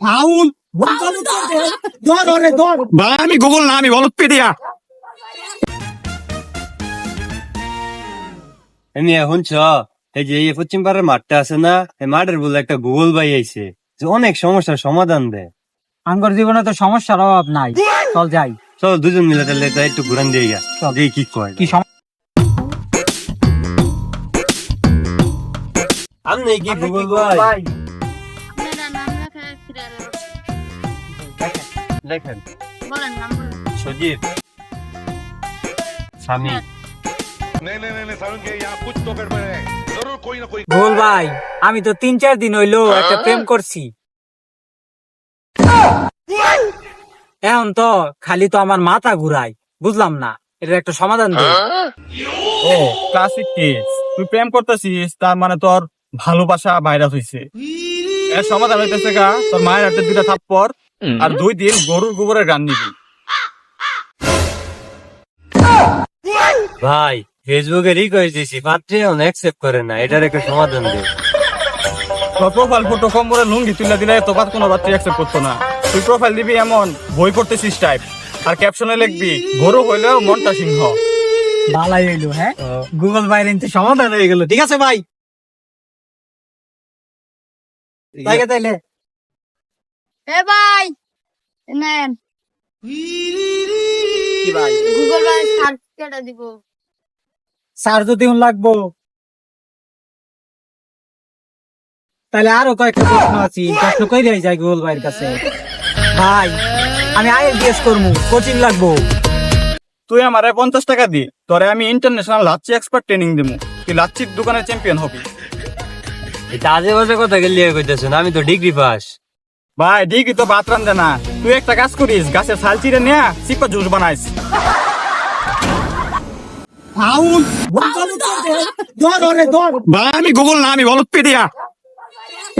Foul ধর ওরে ধর। ভাই আমি গুগল না, আমি বলদপেডিয়া। এমনি এখন এই যে এই পশ্চিম পাড়ার মাঠটা আছে না, এই মাঠের বলে একটা গুগল ভাই আইছে যে অনেক সমস্যার সমাধান দেয়। আঙ্গর জীবনে তো সমস্যার অভাব নাই, চল যাই। চল দুজন মিলে তাহলে তাই একটু ঘুরান দিয়ে গা, চল। দেখি কি কয়। কি আপনি কি গুগল ভাই? मेरा नाम लिखा है फिर দেখেন बोला नाम बोलो সজীব স্বামী। नहीं सारुण के यहाँ कुछ तो गड़बड़ है, जरूर कोई ना कोई। গোল ভাই, আমি তো 3-4 দিন হইলো একটা প্রেম করছি। এখন তো খালি তো আমার মাথা ঘুরায়, বুঝলাম না, এটার একটা সমাধান দে। ও ক্লাসিক কেস, তুই প্রেম করতেছিস তার মানে তোর ভালোবাসা ভাইরাস হইছে। এর সমাধান হইতেছে গা, তোর মায়ের হাতে 2টা থাপ্পড় আর 2 দিন গরুর গোবরের গান নিবি। ভাই ফেসবুকে রিকোয়েস্ট দিছি, পাত্রে অন অ্যাকসেপ্ট করে না, এটার একটা সমাধান দে। তোর প্রোফাইল ফটো কম্বরে লুঙ্গি তুলে দিলে তো বাদ কোনো বাচ্চা অ্যাকসেপ্ট করতো না। তুই প্রোফাইল দিবি এমন বই পড়তেছিস টাইপ, আর ক্যাপশনে লিখবি গরু হইলেও মনটা সিংহ। ভালাই হইলো, হ্যাঁ গুগল ভাইয়ের ইনতে সমাধান হয়ে গেল। ঠিক আছে ভাই, তাইলে ए भाई नेन কি ভাই, गूगल भाई सर्च केटा दिबो স্যার যদি লাগবো তাহলে আরো কয়েকটা প্রশ্ন আছে, প্রশ্ন কই দিয়ে যায় গুগল ভাইয়ের কাছে। ভাই আমি IELTS করবো, কোচিং লাগবো। তুই আমারে 50 টাকা দি, তোরে আমি ইন্টারন্যাশনাল লাচ্ছি এক্সপার্ট ট্রেনিং দেবো, তুই লাচ্ছির দোকানের চ্যাম্পিয়ন হবি। এটা আজে বাজে কথা গেলে কইতেছেন, আমি তো ডিগ্রি পাস। ভাই ডিগ্রি তো ভাত রান্ধে না, তুই একটা কাজ করিস, গাছের ছাল চিরে নিয়ে চিপা জুস বানাইস। ফাউল ধর ওরে ধর। ভাই আমি গুগল না, আমি বলদপেডিয়া।